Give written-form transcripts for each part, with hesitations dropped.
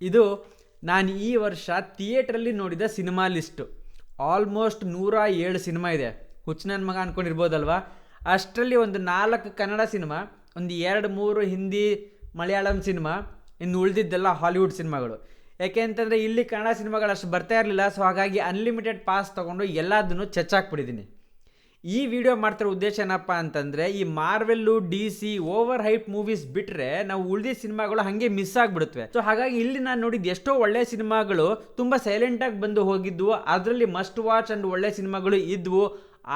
ಇದು ನಾನು ಈ ವರ್ಷ ಥಿಯೇಟ್ರಲ್ಲಿ ನೋಡಿದ ಸಿನಿಮಾ ಲಿಸ್ಟು. ಆಲ್ಮೋಸ್ಟ್ 107 ಸಿನಿಮಾ ಇದೆ. ಹುಚ್ಚು ನನ್ನ ಮಗ ಅಂದ್ಕೊಂಡಿರ್ಬೋದಲ್ವಾ. ಅಷ್ಟರಲ್ಲಿ ಒಂದು 4 ಕನ್ನಡ ಸಿನಿಮಾ, ಒಂದು 2-3 ಹಿಂದಿ ಮಲಯಾಳಂ ಸಿನಿಮಾ, ಇನ್ನು ಉಳಿದಿದ್ದೆಲ್ಲ ಹಾಲಿವುಡ್ ಸಿನಿಮಾಗಳು. ಯಾಕೆ ಅಂತಂದರೆ ಇಲ್ಲಿ ಕನ್ನಡ ಸಿನಿಮಾಗಳು ಅಷ್ಟು ಬರ್ತಾ ಇರಲಿಲ್ಲ. ಸೊ ಹಾಗಾಗಿ ಅನ್ಲಿಮಿಟೆಡ್ ಪಾಸ್ ತೊಗೊಂಡು ಎಲ್ಲದನ್ನು ಚೆಚ್ಚಾಕ್ಬಿಟ್ಟಿದ್ದೀನಿ. ಈ ವಿಡಿಯೋ ಮಾಡ್ತಿರೋ ಉದ್ದೇಶ ಏನಪ್ಪ ಅಂತಂದರೆ, ಈ ಮಾರ್ವೆಲ್ಲು, DC ಓವರ್ ಹೈಪ್ ಮೂವೀಸ್ ಬಿಟ್ಟರೆ ನಾವು ಉಳಿದಿದ್ದ ಸಿನಿಮಾಗಳು ಹಾಗೆ ಮಿಸ್ ಆಗಿಬಿಡುತ್ತವೆ. ಸೊ ಹಾಗಾಗಿ ಇಲ್ಲಿ ನಾನು ನೋಡಿದ್ದು ಎಷ್ಟೋ ಒಳ್ಳೆ ಸಿನಿಮಾಗಳು ತುಂಬ ಸೈಲೆಂಟಾಗಿ ಬಂದು ಹೋಗಿದ್ವು. ಅದರಲ್ಲಿ ಮಸ್ಟ್ ವಾಚ್ ಆ್ಯಂಡ್ ಒಳ್ಳೆ ಸಿನಿಮಾಗಳು ಇದ್ವು.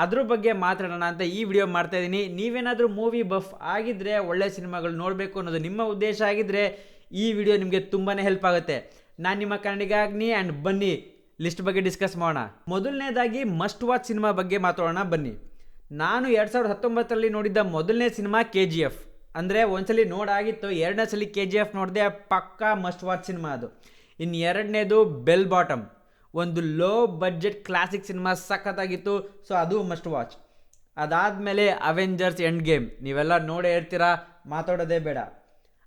ಅದ್ರ ಬಗ್ಗೆ ಮಾತಾಡೋಣ ಅಂತ ಈ ವಿಡಿಯೋ ಮಾಡ್ತಾ ಇದ್ದೀನಿ. ನೀವೇನಾದರೂ ಮೂವಿ ಬಫ್ ಆಗಿದ್ದರೆ, ಒಳ್ಳೆ ಸಿನಿಮಾಗಳು ನೋಡಬೇಕು ಅನ್ನೋದು ನಿಮ್ಮ ಉದ್ದೇಶ ಆಗಿದ್ದರೆ ಈ ವಿಡಿಯೋ ನಿಮಗೆ ತುಂಬಾ ಹೆಲ್ಪ್ ಆಗುತ್ತೆ. ನಾನು ನಿಮ್ಮ ಕನ್ನಡಿಗ ಅಗ್ನಿ ಆ್ಯಂಡ್ ಬನ್ನಿ ಲಿಸ್ಟ್ ಬಗ್ಗೆ ಡಿಸ್ಕಸ್ ಮಾಡೋಣ. ಮೊದಲನೇದಾಗಿ ಮಸ್ಟ್ ವಾಚ್ ಸಿನಿಮಾ ಬಗ್ಗೆ ಮಾತಾಡೋಣ ಬನ್ನಿ. ನಾನು 2019ರಲ್ಲಿ ನೋಡಿದ್ದ ಮೊದಲನೇ ಸಿನಿಮಾ KGF. ಅಂದರೆ ಒಂದ್ಸಲಿ ನೋಡಾಗಿತ್ತು, ಎರಡನೇ ಸಲ KGF ನೋಡಿದೆ. ಪಕ್ಕಾ ಮಸ್ಟ್ ವಾಚ್ ಸಿನಿಮಾ ಅದು. ಇನ್ನು ಎರಡನೇದು ಬೆಲ್ ಬಾಟಮ್, ಒಂದು ಲೋ ಬಡ್ಜೆಟ್ ಕ್ಲಾಸಿಕ್ ಸಿನಿಮಾ, ಸಖತ್ತಾಗಿತ್ತು. ಸೊ ಅದು ಮಸ್ಟ್ ವಾಚ್. ಅದಾದಮೇಲೆ ಅವೆಂಜರ್ಸ್ ಎಂಡ್ ಗೇಮ್, ನೀವೆಲ್ಲ ನೋಡೇ ಇರ್ತೀರಾ, ಮಾತಾಡೋದೇ ಬೇಡ.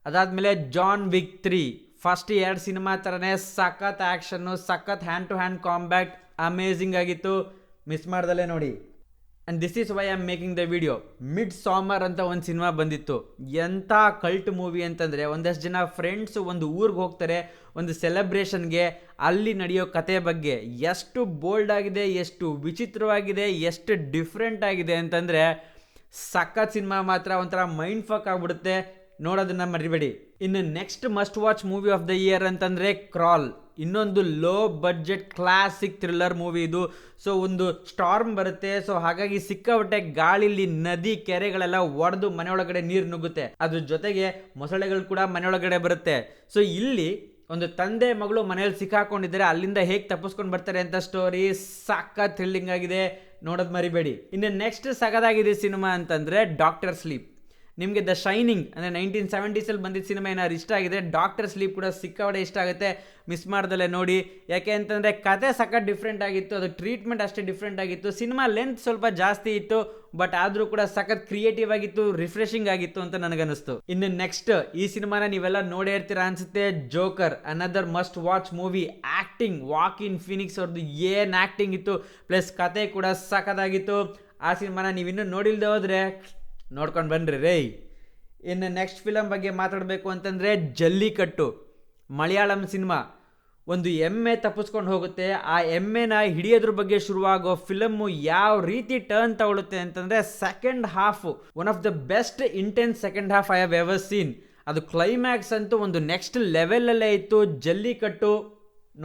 ಅದಾದಮೇಲೆ ಜಾನ್ ವಿಕ್ 3, ಫಸ್ಟ್ 2 ಸಿನಿಮಾ ಥರನೇ ಸಖತ್ ಆ್ಯಕ್ಷನ್ನು, ಸಖತ್ hand to hand combat, amazing ಆಗಿತ್ತು. ಮಿಸ್ ಮಾಡ್ದಲೇ ನೋಡಿ. And this is why I am making the video. Midsommar ಅಂತ ಒಂದು ಸಿನಿಮಾ ಬಂದಿತ್ತು. ಎಂಥ ಕಲ್ಟ್ ಮೂವಿ ಅಂತಂದರೆ, ಒಂದಷ್ಟು ಜನ ಫ್ರೆಂಡ್ಸು ಒಂದು ಊರಿಗೆ ಹೋಗ್ತಾರೆ ಒಂದು ಸೆಲೆಬ್ರೇಷನ್ಗೆ. ಅಲ್ಲಿ ನಡೆಯೋ ಕತೆ ಬಗ್ಗೆ ಎಷ್ಟು ಬೋಲ್ಡ್ ಆಗಿದೆ, ಎಷ್ಟು ವಿಚಿತ್ರವಾಗಿದೆ, ಎಷ್ಟು ಡಿಫ್ರೆಂಟ್ ಆಗಿದೆ ಅಂತಂದರೆ ಸಖತ್ ಸಿನಿಮಾ. ಮಾತ್ರ ಒಂಥರ ಮೈಂಡ್ ಫಕ್ ಆಗಿಬಿಡುತ್ತೆ, ನೋಡೋದನ್ನು ಮರಿಬೇಡಿ. ಇನ್ನು next must watch movie of the year ಅಂತಂದರೆ ಕ್ರಾಲ್. ಇನ್ನೊಂದು low budget classic thriller movie ಇದು. ಸೊ ಒಂದು ಸ್ಟಾರ್ಮ್ ಬರುತ್ತೆ. ಸೊ ಹಾಗಾಗಿ ಸಿಕ್ಕಾಪಟ್ಟೆ ಗಾಳಿಲಿ ನದಿ ಕೆರೆಗಳೆಲ್ಲ ಒಡೆದು ಮನೆಯೊಳಗಡೆ ನೀರು ನುಗ್ಗುತ್ತೆ. ಅದ್ರ ಜೊತೆಗೆ ಮೊಸಳೆಗಳು ಕೂಡ ಮನೆಯೊಳಗಡೆ ಬರುತ್ತೆ. ಸೊ ಇಲ್ಲಿ ಒಂದು ತಂದೆ ಮಗಳು ಮನೆಯಲ್ಲಿ ಸಿಕ್ಕಾಕೊಂಡಿದ್ದಾರೆ, ಅಲ್ಲಿಂದ ಹೇಗೆ ತಪ್ಪಿಸ್ಕೊಂಡು ಬರ್ತಾರೆ ಅಂತ ಸ್ಟೋರಿ ಸಖತ್ ಥ್ರಿಲ್ಲಿಂಗ್ ಆಗಿದೆ, ನೋಡೋದು ಮರಿಬೇಡಿ. ಇನ್ನು ನೆಕ್ಸ್ಟ್ ಸಗದಾಗಿದೆ ಸಿನಿಮಾ ಅಂತಂದರೆ ಡಾಕ್ಟರ್ ಸ್ಲೀಪ್. ನಿಮಗೆ ದ ಶೈನಿಂಗ್ ಅಂದರೆ 1970s ಬಂದಿದ್ದ ಸಿನಿಮಾ ಏನಾದ್ರು ಇಷ್ಟ ಆಗಿದೆ, ಡಾಕ್ಟರ್ ಸ್ಲೀಪ್ ಕೂಡ ಸಿಕ್ಕಾಪಟ್ಟೆ ಇಷ್ಟ ಆಗುತ್ತೆ, ಮಿಸ್ ಮಾಡ್ದಲ್ಲೇ ನೋಡಿ. ಯಾಕೆ ಅಂತಂದರೆ ಕತೆ ಸಖತ್ ಡಿಫ್ರೆಂಟ್ ಆಗಿತ್ತು, ಅದು ಟ್ರೀಟ್ಮೆಂಟ್ ಅಷ್ಟೇ ಡಿಫ್ರೆಂಟ್ ಆಗಿತ್ತು. ಸಿನಿಮಾ ಲೆಂತ್ ಸ್ವಲ್ಪ ಜಾಸ್ತಿ ಇತ್ತು, ಬಟ್ ಆದರೂ ಕೂಡ ಸಖತ್ ಕ್ರಿಯೇಟಿವ್ ಆಗಿತ್ತು, ರಿಫ್ರೆಶಿಂಗ್ ಆಗಿತ್ತು ಅಂತ ನನಗನ್ನಿಸ್ತು. ಇನ್ನು ನೆಕ್ಸ್ಟ್ ಈ ಸಿನಿಮಾನ ನೀವೆಲ್ಲ ನೋಡೇ ಇರ್ತೀರಾ ಅನ್ಸುತ್ತೆ, joker, another must watch movie. Acting, walk-in Phoenix ಅವ್ರದ್ದು ಏನು ಆ್ಯಕ್ಟಿಂಗ್ ಇತ್ತು, ಪ್ಲಸ್ ಕತೆ ಕೂಡ ಸಖತ್ತಾಗಿತ್ತು. ಆ ಸಿನಿಮಾನ ನೀವಿನ್ನೂ ನೋಡಿಲ್ದೆ ಹೋದರೆ ನೋಡ್ಕೊಂಡು ಬನ್ನಿರಿ ರೇ. ಇನ್ನು ನೆಕ್ಸ್ಟ್ ಫಿಲಮ್ ಬಗ್ಗೆ ಮಾತಾಡಬೇಕು ಅಂತಂದರೆ ಜಲ್ಲಿಕಟ್ಟು, ಮಲಯಾಳಂ ಸಿನಿಮಾ. ಒಂದು ಎಮ್ಮೆ ತಪ್ಪಿಸ್ಕೊಂಡು ಹೋಗುತ್ತೆ, ಆ ಎಮ್ಮೆನ ಹಿಡಿಯೋದ್ರ ಬಗ್ಗೆ ಶುರುವಾಗೋ ಫಿಲಮ್ಮು ಯಾವ ರೀತಿ ಟರ್ನ್ ತಗೊಳುತ್ತೆ ಅಂತಂದರೆ, second half one of the best intense second half I have ever seen. ಅದು ಕ್ಲೈಮ್ಯಾಕ್ಸ್ ಅಂತೂ ಒಂದು ನೆಕ್ಸ್ಟ್ ಲೆವೆಲಲ್ಲೇ ಇತ್ತು. ಜಲ್ಲಿಕಟ್ಟು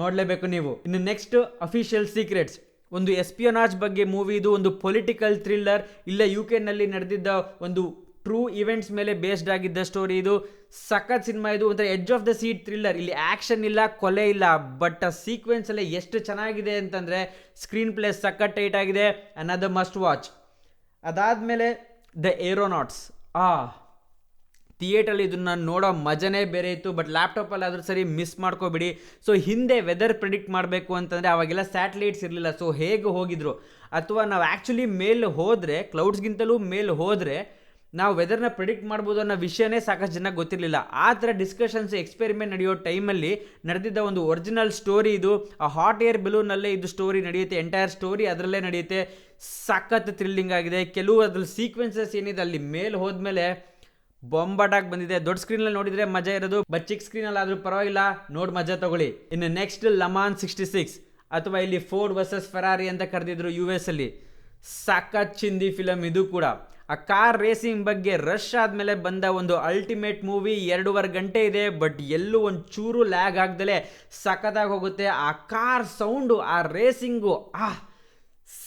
ನೋಡಲೇಬೇಕು ನೀವು. ಇನ್ನು ನೆಕ್ಸ್ಟ್ ಅಫಿಷಿಯಲ್ ಸೀಕ್ರೆಟ್ಸ್, ಒಂದು ಎಸ್ಪಿಯೋನಾಜ್ ಬಗ್ಗೆ ಮೂವಿ ಇದು. ಒಂದು ಪೊಲಿಟಿಕಲ್ ಥ್ರಿಲ್ಲರ್, ಇಲ್ಲ UK ನಲ್ಲಿ ನಡೆದಿದ್ದ ಒಂದು ಟ್ರೂ ಇವೆಂಟ್ಸ್ ಮೇಲೆ ಬೇಸ್ಡ್ ಆಗಿದ್ದ ಸ್ಟೋರಿ ಇದು. ಸಖತ್ ಸಿನಿಮಾ ಇದು, ಒಂಥರ edge of the seat thriller. ಇಲ್ಲಿ ಆ್ಯಕ್ಷನ್ ಇಲ್ಲ, ಕೊಲೆ ಇಲ್ಲ, ಬಟ್ ಆ ಸೀಕ್ವೆನ್ಸ್ ಎಲ್ಲ ಎಷ್ಟು ಚೆನ್ನಾಗಿದೆ ಅಂತಂದರೆ ಸ್ಕ್ರೀನ್ ಪ್ಲೇ ಸಖತ್ ಟೈಟ್ ಆಗಿದೆ. Another must watch. ಅದಾದಮೇಲೆ ದ ಏರೋನಾಟ್ಸ್. ಥಿಯೇಟ್ರಲ್ಲಿ ಇದನ್ನು ನೋಡೋ ಮಜನೇ ಬೇರೆ ಇತ್ತು, ಬಟ್ ಲ್ಯಾಪ್ಟಾಪಲ್ಲಿ ಆದರೂ ಸರಿ ಮಿಸ್ ಮಾಡ್ಕೋಬಿಡಿ. ಸೊ ಹಿಂದೆ ವೆದರ್ ಪ್ರಿಡಿಕ್ಟ್ ಮಾಡಬೇಕು ಅಂತಂದರೆ ಅವಾಗೆಲ್ಲ ಸ್ಯಾಟಲೈಟ್ಸ್ ಇರಲಿಲ್ಲ. ಸೊ ಹೇಗೆ ಹೋಗಿದ್ರು, ಅಥವಾ ನಾವು ಆ್ಯಕ್ಚುಲಿ ಮೇಲೆ ಹೋದರೆ, ಕ್ಲೌಡ್ಸ್ಗಿಂತಲೂ ಮೇಲೆ ಹೋದರೆ ನಾವು ವೆದರ್ನ ಪ್ರಿಡಿಕ್ಟ್ ಮಾಡ್ಬೋದು ಅನ್ನೋ ವಿಷಯನೇ ಸಾಕಷ್ಟು ಜನ ಗೊತ್ತಿರಲಿಲ್ಲ. ಆ ಥರ ಡಿಸ್ಕಷನ್ಸ್, ಎಕ್ಸ್ಪೆರಿಮೆಂಟ್ ನಡೆಯೋ ಟೈಮಲ್ಲಿ ನಡೆದಿದ್ದ ಒಂದು ಒರಿಜಿನಲ್ ಸ್ಟೋರಿ ಇದು. ಆ ಹಾಟ್ ಏರ್ ಬೆಲೂನಲ್ಲೇ ಇದು ಸ್ಟೋರಿ ನಡೆಯುತ್ತೆ, ಎಂಟೈರ್ ಸ್ಟೋರಿ ಅದರಲ್ಲೇ ನಡೆಯುತ್ತೆ. ಸಖತ್ ಥ್ರಿಲ್ಲಿಂಗ್ ಆಗಿದೆ. ಕೆಲವು ಅದ್ರಲ್ಲಿ ಸೀಕ್ವೆನ್ಸಸ್ ಏನಿದೆ ಅಲ್ಲಿ ಮೇಲೆ ಹೋದ್ಮೇಲೆ ಬೊಂಬಾಟಾಗಿ ಬಂದಿದೆ. ದೊಡ್ಡ ಸ್ಕ್ರೀನಲ್ಲಿ ನೋಡಿದರೆ ಮಜಾ ಇರೋದು, ಬಟ್ ಚಿಕ್ಕ ಸ್ಕ್ರೀನಲ್ಲಿ ಆದರೂ ಪರವಾಗಿಲ್ಲ, ನೋಡಿ ಮಜಾ ತಗೊಳ್ಳಿ. ಇನ್ನು ನೆಕ್ಸ್ಟ್ ಲಮಾನ್ 66, ಅಥವಾ ಇಲ್ಲಿ ಫೋರ್ಡ್ ವರ್ಸಸ್ ಫೆರಾರಿ ಅಂತ ಕರೆದಿದ್ರು US ಅಲ್ಲಿ. ಸಖತ್ ಚಿಂದಿ ಫಿಲಮ್ ಇದು ಕೂಡ. ಆ ಕಾರ್ ರೇಸಿಂಗ್ ಬಗ್ಗೆ ರಶ್ ಆದಮೇಲೆ ಬಂದ ಒಂದು ಅಲ್ಟಿಮೇಟ್ ಮೂವಿ. 2.5 ಗಂಟೆ ಇದೆ, ಬಟ್ ಎಲ್ಲೂ ಒಂದು ಚೂರು ಲ್ಯಾಗ್ ಆಗ್ದಲೇ ಸಖತ್ತಾಗಿ ಹೋಗುತ್ತೆ. ಆ ಕಾರ್ ಸೌಂಡು, ಆ ರೇಸಿಂಗು,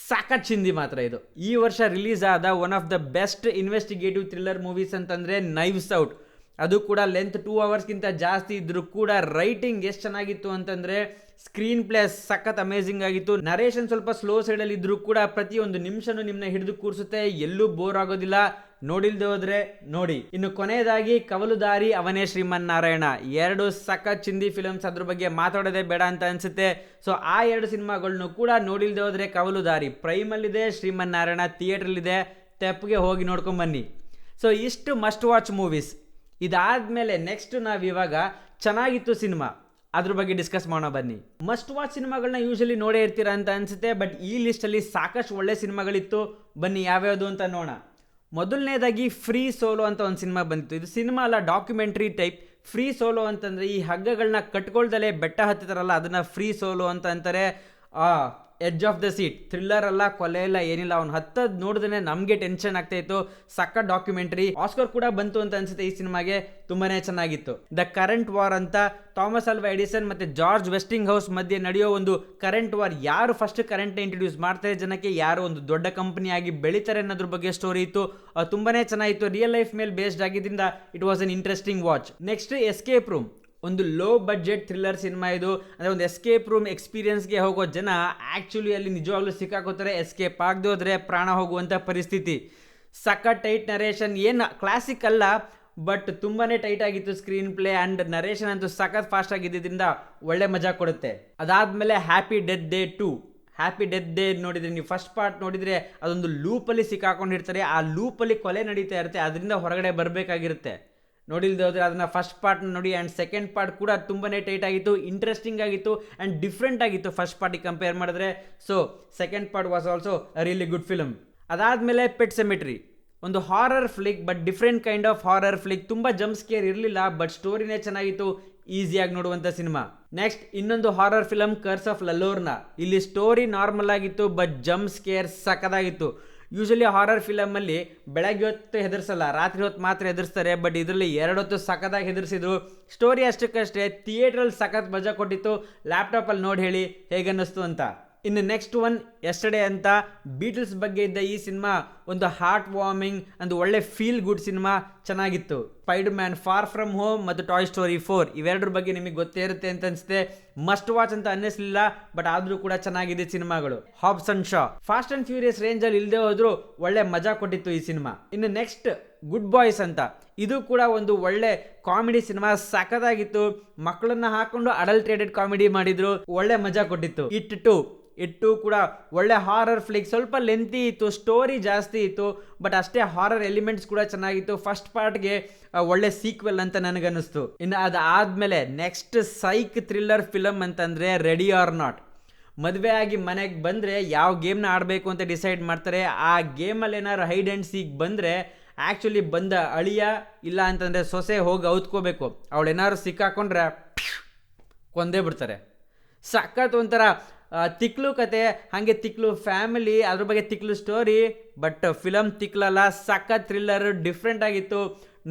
ಸಖತ್ ಚಿಂದಿ ಮಾತ್ರ ಇದು. ಈ ವರ್ಷ ರಿಲೀಸ್ ಆದ one of the best investigative thriller movies ಅಂತಂದರೆ ನೈವ್ಸ್ ಔಟ್. ಅದು ಕೂಡ ಲೆಂತ್ 2 ಅವರ್ಸ್ಗಿಂತ ಜಾಸ್ತಿ ಇದ್ರೂ ಕೂಡ ರೈಟಿಂಗ್ ಎಷ್ಟು ಚೆನ್ನಾಗಿತ್ತು ಅಂತಂದರೆ ಸ್ಕ್ರೀನ್ ಪ್ಲೇ ಸಖತ್ ಅಮೇಝಿಂಗ್ ಆಗಿತ್ತು. ನರೇಷನ್ ಸ್ವಲ್ಪ ಸ್ಲೋ ಸೈಡಲ್ಲಿ ಇದ್ರೂ ಕೂಡ ಪ್ರತಿಯೊಂದು ನಿಮಿಷನೂ ನಿಮ್ಮನ್ನ ಹಿಡಿದು ಕೂರಿಸುತ್ತೆ, ಎಲ್ಲೂ ಬೋರ್ ಆಗೋದಿಲ್ಲ. ನೋಡಿಲ್ದೆ ಹೋದ್ರೆ ನೋಡಿ. ಇನ್ನು ಕೊನೆಯದಾಗಿ ಕವಲುದಾರಿ, ಅವನೇ ಶ್ರೀಮನ್ನಾರಾಯಣ, 2 ಸಖತ್ ಚಿಂದಿ ಫಿಲಮ್ಸ್. ಅದ್ರ ಬಗ್ಗೆ ಮಾತಾಡೋದೇ ಬೇಡ ಅಂತ ಅನ್ಸುತ್ತೆ. ಸೊ ಆ 2 ಸಿನಿಮಾಗಳನ್ನು ಕೂಡ ನೋಡಿಲ್ದೆ ಹೋದ್ರೆ ಕವಲುದಾರಿ ಪ್ರೈಮಲ್ಲಿದೆ, ಶ್ರೀಮನ್ನಾರಾಯಣ ಥಿಯೇಟ್ರಲ್ಲಿದೆ, ತೆಪ್ಪಿಗೆ ಹೋಗಿ ನೋಡ್ಕೊಂಬನ್ನಿ. ಸೊ ಇಷ್ಟು ಮಸ್ಟ್ ವಾಚ್ ಮೂವೀಸ್. ಇದಾದಮೇಲೆ ನೆಕ್ಸ್ಟ್ ನಾವಿವಾಗ ಚೆನ್ನಾಗಿತ್ತು ಸಿನಿಮಾ, ಅದ್ರ ಬಗ್ಗೆ ಡಿಸ್ಕಸ್ ಮಾಡೋಣ ಬನ್ನಿ. ಮಸ್ಟ್ ವಾಚ್ ಸಿನಿಮಾಗಳನ್ನ ಯೂಶಲಿ ನೋಡೇ ಇರ್ತೀರಾ ಅಂತ ಅನ್ಸುತ್ತೆ, ಬಟ್ ಈ ಲಿಸ್ಟಲ್ಲಿ ಸಾಕಷ್ಟು ಒಳ್ಳೆ ಸಿನಿಮಾಗಳಿತ್ತು. ಬನ್ನಿ ಯಾವ್ಯಾವುದು ಅಂತ ನೋಡೋಣ. ಮೊದಲನೇದಾಗಿ ಫ್ರೀ ಸೋಲೋ ಅಂತ ಒಂದು ಸಿನಿಮಾ ಬಂದಿತ್ತು. ಇದು ಸಿನಿಮಾ ಅಲ್ಲ, ಡಾಕ್ಯುಮೆಂಟ್ರಿ ಟೈಪ್. ಫ್ರೀ ಸೋಲೋ ಅಂತಂದರೆ ಈ ಹಗ್ಗಗಳನ್ನ ಕಟ್ಕೊಳ್ದಲೇ ಬೆಟ್ಟ ಹತ್ತಿತಾರಲ್ಲ, ಅದನ್ನು ಫ್ರೀ ಸೋಲೋ ಅಂತ ಅಂತಾರೆ. Edge of the seat, thriller ಅಲ್ಲ, ಕೊಲೆ ಇಲ್ಲ, ಏನಿಲ್ಲ. ಅವ್ನು ಹತ್ತದ್ ನೋಡಿದ್ರೆ ನಮಗೆ ಟೆನ್ಷನ್ ಆಗ್ತಾ ಇತ್ತು. ಸಕ್ಕ ಡಾಕ್ಯುಮೆಂಟ್ರಿ. ಆಸ್ಕರ್ ಕೂಡ ಬಂತು ಅಂತ ಅನ್ಸುತ್ತೆ ಈ ಸಿನಿಮಾಗೆ. ತುಂಬಾನೇ ಚೆನ್ನಾಗಿತ್ತು. ದ ಕರೆಂಟ್ ವಾರ್ ಅಂತ ಥಾಮಸ್ ಅಲ್ವಾ ಎಡಿಸನ್ ಮತ್ತೆ ಜಾರ್ಜ್ ವೆಸ್ಟಿಂಗ್ ಹೌಸ್ ಮಧ್ಯೆ ನಡೆಯೋ ಒಂದು ಕರೆಂಟ್ ವಾರ್. ಯಾರು ಫಸ್ಟ್ ಕರೆಂಟ್ ಇಂಟ್ರೊಡ್ಯೂಸ್ ಮಾಡ್ತಾರೆ ಜನಕ್ಕೆ, ಯಾರು ಒಂದು ದೊಡ್ಡ ಕಂಪನಿ ಆಗಿ ಬೆಳಿತಾರೆ ಅನ್ನೋದ್ರ ಬಗ್ಗೆ ಸ್ಟೋರಿ ಇತ್ತು. ತುಂಬಾನೇ ಚೆನ್ನಾಗಿತ್ತು. ರಿಯಲ್ ಲೈಫ್ ಮೇಲೆ ಬೇಸ್ಡ್ ಆಗಿದ್ದರಿಂದ it was an interesting watch. Next escape room, ಒಂದು ಲೋ ಬಡ್ಜೆಟ್ ಥ್ರಿಲ್ಲರ್ ಸಿನಿಮಾ ಇದು. ಅಂದರೆ ಒಂದು ಎಸ್ಕೇಪ್ ರೂಮ್ ಎಕ್ಸ್ಪೀರಿಯನ್ಸ್ಗೆ ಹೋಗೋ ಜನ ಆ್ಯಕ್ಚುಲಿ ಅಲ್ಲಿ ನಿಜವಾಗ್ಲೂ ಸಿಕ್ಕಾಕೋತಾರೆ. ಎಸ್ಕೇಪ್ ಆಗದೆ ಹೋದರೆ ಪ್ರಾಣ ಹೋಗುವಂಥ ಪರಿಸ್ಥಿತಿ. ಸಕ್ಕ ಟೈಟ್ ನರೇಷನ್, ಏನು ಕ್ಲಾಸಿಕ್ ಅಲ್ಲ, ಬಟ್ ತುಂಬಾ ಟೈಟ್ ಆಗಿತ್ತು ಸ್ಕ್ರೀನ್ ಪ್ಲೇ ಆ್ಯಂಡ್ ನರೇಷನ್ ಅಂತೂ ಸಖತ್ ಫಾಸ್ಟ್ ಆಗಿದ್ದರಿಂದ ಒಳ್ಳೆ ಮಜಾ ಕೊಡುತ್ತೆ. ಅದಾದಮೇಲೆ happy death day 2. Happy death day ನೋಡಿದರೆ ನೀವು ಫಸ್ಟ್ ಪಾರ್ಟ್ ನೋಡಿದರೆ ಅದೊಂದು ಲೂಪಲ್ಲಿ ಸಿಕ್ಕಾಕೊಂಡಿರ್ತಾರೆ. ಆ ಲೂಪಲ್ಲಿ ಕೊಲೆ ನಡೀತಾ ಇರುತ್ತೆ, ಅದರಿಂದ ಹೊರಗಡೆ ಬರಬೇಕಾಗಿರುತ್ತೆ. ನೋಡಿಲ್ದೆ ಹೋದರೆ ಅದನ್ನು ಫಸ್ಟ್ ಪಾರ್ಟ್ನ ನೋಡಿ. ಆ್ಯಂಡ್ ಸೆಕೆಂಡ್ ಪಾರ್ಟ್ ಕೂಡ ತುಂಬಾ ಟೈಟ್ ಆಗಿತ್ತು, ಇಂಟ್ರೆಸ್ಟಿಂಗ್ ಆಗಿತ್ತು ಆ್ಯಂಡ್ ಡಿಫ್ರೆಂಟ್ ಆಗಿತ್ತು ಫಸ್ಟ್ ಪಾರ್ಟಿಗೆ ಕಂಪೇರ್ ಮಾಡಿದ್ರೆ. So second part was also a really good film. ಅದಾದಮೇಲೆ ಪೆಟ್ ಸೆಮೆಟ್ರಿ, ಒಂದು horror flick, but different kind of horror flick. ತುಂಬ ಜಂಪ್ ಸ್ಕೇರ್ ಇರಲಿಲ್ಲ, ಬಟ್ ಸ್ಟೋರಿನೇ ಚೆನ್ನಾಗಿತ್ತು, ಈಸಿಯಾಗಿ ನೋಡುವಂಥ ಸಿನಿಮಾ. ನೆಕ್ಸ್ಟ್ ಇನ್ನೊಂದು horror film Curse of La Llorona. ಇಲ್ಲಿ ಸ್ಟೋರಿ ನಾರ್ಮಲ್ ಆಗಿತ್ತು, ಬಟ್ ಜಂಪ್ ಸ್ಕೇರ್ ಸಖತ್ತಾಗಿತ್ತು. ಯೂಶಲಿ ಹಾರರ್ ಫಿಲಮಲ್ಲಿ ಬೆಳಗ್ಗೆ ಹೊತ್ತು ಹೆದರ್ಸಲ್ಲ, ರಾತ್ರಿ ಹೊತ್ತು ಮಾತ್ರ ಹೆದರ್ಸ್ತಾರೆ, ಬಟ್ ಇದರಲ್ಲಿ 2 ಹೊತ್ತು ಸಖತ್ತಾಗಿ ಹೆದರ್ಸಿದ್ರು. ಸ್ಟೋರಿ ಅಷ್ಟಕ್ಕಷ್ಟೇ, ಥಿಯೇಟ್ರಲ್ಲಿ ಸಖತ್ ಮಜಾ ಕೊಟ್ಟಿತ್ತು. ಲ್ಯಾಪ್ಟಾಪಲ್ಲಿ ನೋಡಿ ಹೇಳಿ ಹೇಗನ್ನಿಸ್ತು ಅಂತ. ಇನ್ನು ನೆಕ್ಸ್ಟ್ ಒನ್ ಎಸ್ಟರ್ಡೇ ಅಂತ, ಬೀಟಲ್ಸ್ ಬಗ್ಗೆ ಇದ್ದ ಈ ಸಿನಿಮಾ ಒಂದು ಹಾರ್ಟ್ ವಾರ್ಮಿಂಗ್, ಒಂದು ಒಳ್ಳೆ ಫೀಲ್ ಗುಡ್ ಸಿನಿಮಾ, ಚೆನ್ನಾಗಿತ್ತು. Spider man for from home ಮತ್ತು ಟಾಯ್ ಸ್ಟೋರಿ 4 ಇವೆರಡರ ಬಗ್ಗೆ ನಿಮಗೆ ಗೊತ್ತೇ ಇರುತ್ತೆ ಅಂತ ಅನಿಸುತ್ತೆ. ಮಸ್ಟ್ ವಾಚ್ ಅಂತ ಅನ್ನಿಸ್ಲಿಲ್ಲ, ಬಟ್ ಆದರೂ ಕೂಡ ಚೆನ್ನಾಗಿದೆ ಸಿನಿಮಾಗಳು. Hobs and Shah, fast and furious ರೇಂಜಲ್ಲಿ ಇಲ್ಲದೆ ಹೋದ್ರು ಒಳ್ಳೆ ಮಜಾ ಕೊಟ್ಟಿತ್ತು ಈ ಸಿನಿಮಾ. ಇನ್ನು ನೆಕ್ಸ್ಟ್ ಗುಡ್ ಬಾಯ್ಸ್ ಅಂತ, ಇದು ಕೂಡ ಒಂದು ಒಳ್ಳೆ ಕಾಮಿಡಿ ಸಿನಿಮಾ, ಸಖತ್ತಾಗಿತ್ತು. ಮಕ್ಕಳನ್ನ ಹಾಕೊಂಡು ಅಡಲ್ಟ್ರೇಟೆಡ್ ಕಾಮಿಡಿ ಮಾಡಿದ್ರು, ಒಳ್ಳೆ ಮಜಾ ಕೊಟ್ಟಿತ್ತು. ಇಟ್ಟು ಕೂಡ ಒಳ್ಳೆ ಹಾರರ್ ಫ್ಲಿಕ್, ಸ್ವಲ್ಪ ಲೆಂತಿ ಇತ್ತು, ಸ್ಟೋರಿ ಜಾಸ್ತಿ ಇತ್ತು, ಬಟ್ ಅಷ್ಟೇ ಹಾರರ್ ಎಲಿಮೆಂಟ್ಸ್ ಕೂಡ ಚೆನ್ನಾಗಿತ್ತು. ಫಸ್ಟ್ ಪಾರ್ಟ್ಗೆ ಒಳ್ಳೆ ಸೀಕ್ವೆಲ್ ಅಂತ ನನಗನ್ನಿಸ್ತು. ಇನ್ನು ಅದಾದಮೇಲೆ ನೆಕ್ಸ್ಟ್ ಸೈಕ್ ಥ್ರಿಲ್ಲರ್ ಫಿಲಮ್ ಅಂತಂದರೆ ರೆಡಿ ಆರ್ ನಾಟ್. ಮದುವೆ ಆಗಿ ಮನೆಗೆ ಬಂದರೆ ಯಾವ ಗೇಮ್ನ ಆಡಬೇಕು ಅಂತ ಡಿಸೈಡ್ ಮಾಡ್ತಾರೆ. ಆ ಗೇಮಲ್ಲಿ ಏನಾದ್ರು ಹೈಡ್ ಆ್ಯಂಡ್ ಸೀಕ್ ಬಂದರೆ ಆ್ಯಕ್ಚುಲಿ ಬಂದ ಅಳಿಯ ಇಲ್ಲ ಅಂತಂದರೆ ಸೊಸೆ ಹೋಗಿ ಔತ್ಕೋಬೇಕು. ಅವಳೇನಾದ್ರು ಸಿಕ್ಕಾಕೊಂಡ್ರೆ ಕೊಂದೇ ಬಿಡ್ತಾರೆ. ಸಖತ್ ಒಂಥರ ತಿಕ್ಲು ಕತೆ, ಹಾಗೆ ತಿಕ್ಲು ಫ್ಯಾಮಿಲಿ, ಅದ್ರ ಬಗ್ಗೆ ತಿಕ್ಲು ಸ್ಟೋರಿ, ಬಟ್ ಫಿಲಮ್ ತಿಕ್ಲಲ್ಲ, ಸಖತ್ ಥ್ರಿಲ್ಲರ್, ಡಿಫ್ರೆಂಟ್ ಆಗಿತ್ತು.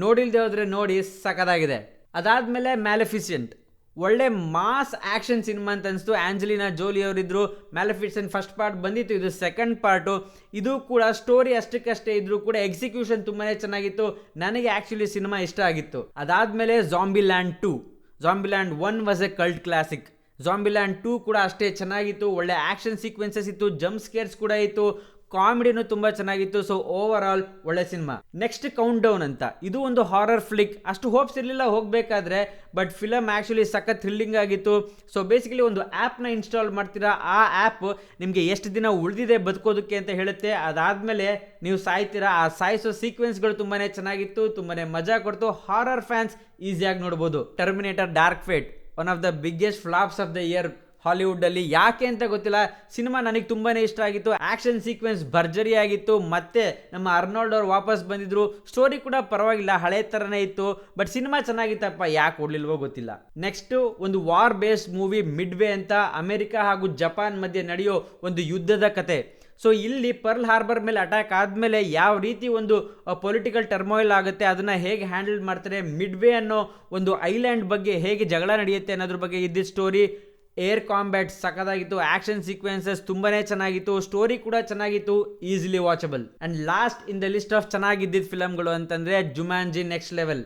ನೋಡಿಲ್ದೆ ಹೋದರೆ ನೋಡಿ, ಸಖತ್ತಾಗಿದೆ. ಅದಾದಮೇಲೆ ಮ್ಯಾಲೆಫಿಸೆಂಟ್, ಒಳ್ಳೆ ಮಾಸ್ ಆ್ಯಕ್ಷನ್ ಸಿನಿಮಾ ಅಂತ ಅನಿಸ್ತು. ಆಂಜಲಿನಾ ಜೋಲಿ ಅವರಿದ್ದರು. ಮ್ಯಾಲೆಫಿಸೆಂಟ್ ಫಸ್ಟ್ ಪಾರ್ಟ್ ಬಂದಿತ್ತು, ಇದು ಸೆಕೆಂಡ್ ಪಾರ್ಟು. ಇದು ಕೂಡ ಸ್ಟೋರಿ ಅಷ್ಟಕ್ಕಷ್ಟೇ ಇದ್ರೂ ಕೂಡ ಎಕ್ಸಿಕ್ಯೂಷನ್ ತುಂಬಾ ಚೆನ್ನಾಗಿತ್ತು. ನನಗೆ ಆ್ಯಕ್ಚುಲಿ ಸಿನಿಮಾ ಇಷ್ಟ ಆಗಿತ್ತು. ಅದಾದಮೇಲೆ ಝಾಂಬಿಲ್ಯಾಂಡ್ 2. ಝಾಂಬಿಲ್ಯಾಂಡ್ 1 ವಾಸ್ ಎ ಕಲ್ಟ್ ಕ್ಲಾಸಿಕ್. ಝಾಂಬಿಲ್ಯಾಂಡ್ 2 ಕೂಡ ಅಷ್ಟೇ ಚೆನ್ನಾಗಿತ್ತು. ಒಳ್ಳೆ ಆ್ಯಕ್ಷನ್ ಸೀಕ್ವೆನ್ಸಸ್ ಇತ್ತು, ಜಂಪ್ ಸ್ಕೇರ್ಸ್ ಕೂಡ ಇತ್ತು, ಕಾಮಿಡಿನೂ ತುಂಬ ಚೆನ್ನಾಗಿತ್ತು. ಸೊ ಓವರ್ ಆಲ್ ಒಳ್ಳೆ ಸಿನಿಮಾ. ನೆಕ್ಸ್ಟ್ ಕೌಂಟ್ ಡೌನ್ ಅಂತ, ಇದು ಒಂದು ಹಾರರ್ ಫ್ಲಿಕ್. ಅಷ್ಟು ಹೋಪ್ಸ್ ಇರಲಿಲ್ಲ ಹೋಗಬೇಕಾದ್ರೆ, ಬಟ್ ಫಿಲಮ್ ಆ್ಯಕ್ಚುಲಿ ಸಖತ್ ಥ್ರಿಲ್ಲಿಂಗ್ ಆಗಿತ್ತು. ಸೊ ಬೇಸಿಕಲಿ ಒಂದು ಆ್ಯಪ್ನ ಇನ್ಸ್ಟಾಲ್ ಮಾಡ್ತೀರಾ, ಆ ಆ್ಯಪ್ ನಿಮಗೆ ಎಷ್ಟು ದಿನ ಉಳಿದಿದೆ ಬದುಕೋದಕ್ಕೆ ಅಂತ ಹೇಳುತ್ತೆ. ಅದಾದಮೇಲೆ ನೀವು ಸಾಯ್ತೀರಾ. ಆ ಸಾಯಿಸೋ ಸೀಕ್ವೆನ್ಸ್ಗಳು ತುಂಬಾ ಚೆನ್ನಾಗಿತ್ತು, ತುಂಬಾ ಮಜಾ ಕೊಡ್ತು. ಹಾರರ್ ಫ್ಯಾನ್ಸ್ ಈಸಿಯಾಗಿ ನೋಡ್ಬೋದು. Terminator Dark Fate, one of the biggest flops of the year ಹಾಲಿವುಡ್ಡಲ್ಲಿ. ಯಾಕೆ ಅಂತ ಗೊತ್ತಿಲ್ಲ, ಸಿನಿಮಾ ನನಗೆ ತುಂಬಾ ಇಷ್ಟ ಆಗಿತ್ತು. ಆ್ಯಕ್ಷನ್ ಸೀಕ್ವೆನ್ಸ್ ಭರ್ಜರಿ ಆಗಿತ್ತು. ಮತ್ತೆ ನಮ್ಮ ಅರ್ನಾಲ್ಡ್ ಅವ್ರು ವಾಪಸ್ ಬಂದಿದ್ರು. ಸ್ಟೋರಿ ಕೂಡ ಪರವಾಗಿಲ್ಲ, ಹಳೆ ಥರನೇ ಇತ್ತು, ಬಟ್ ಸಿನಿಮಾ ಚೆನ್ನಾಗಿತ್ತಪ್ಪ, ಯಾಕೆ ಓಡಲಿಲ್ವೋ ಗೊತ್ತಿಲ್ಲ. ನೆಕ್ಸ್ಟು ಒಂದು ವಾರ್ ಬೇಸ್ಡ್ ಮೂವಿ ಮಿಡ್ವೇ ಅಂತ, ಅಮೆರಿಕ ಹಾಗೂ ಜಪಾನ್ ಮಧ್ಯೆ ನಡೆಯೋ ಒಂದು ಯುದ್ಧದ ಕತೆ. ಸೊ ಇಲ್ಲಿ ಪರ್ಲ್ ಹಾರ್ಬರ್ ಮೇಲೆ ಅಟ್ಯಾಕ್ ಆದಮೇಲೆ ಯಾವ ರೀತಿ ಒಂದು ಪೊಲಿಟಿಕಲ್ ಟರ್ಮೋಯಿಲ್ ಆಗುತ್ತೆ, ಅದನ್ನು ಹೇಗೆ ಹ್ಯಾಂಡಲ್ ಮಾಡ್ತಾರೆ, ಮಿಡ್ವೇ ಅನ್ನೋ ಒಂದು ಐಲ್ಯಾಂಡ್ ಬಗ್ಗೆ ಹೇಗೆ ಜಗಳ ನಡೆಯುತ್ತೆ ಅನ್ನೋದ್ರ ಬಗ್ಗೆ ಇದ್ದಿದ್ದ ಸ್ಟೋರಿ. ಏರ್ ಕಾಂಬ್ಯಾಟ್ ಸಖತ್ತಾಗಿತ್ತು, ಆ್ಯಕ್ಷನ್ ಸೀಕ್ವೆನ್ಸಸ್ ತುಂಬಾ ಚೆನ್ನಾಗಿತ್ತು, ಸ್ಟೋರಿ ಕೂಡ ಚೆನ್ನಾಗಿತ್ತು, easily watchable. And last in the list of ಚೆನ್ನಾಗಿದ್ದಿದ್ದ ಫಿಲಮ್ಗಳು ಅಂತಂದರೆ ಜುಮ್ಯಾನ್ಜಿ ನೆಕ್ಸ್ಟ್ ಲೆವೆಲ್.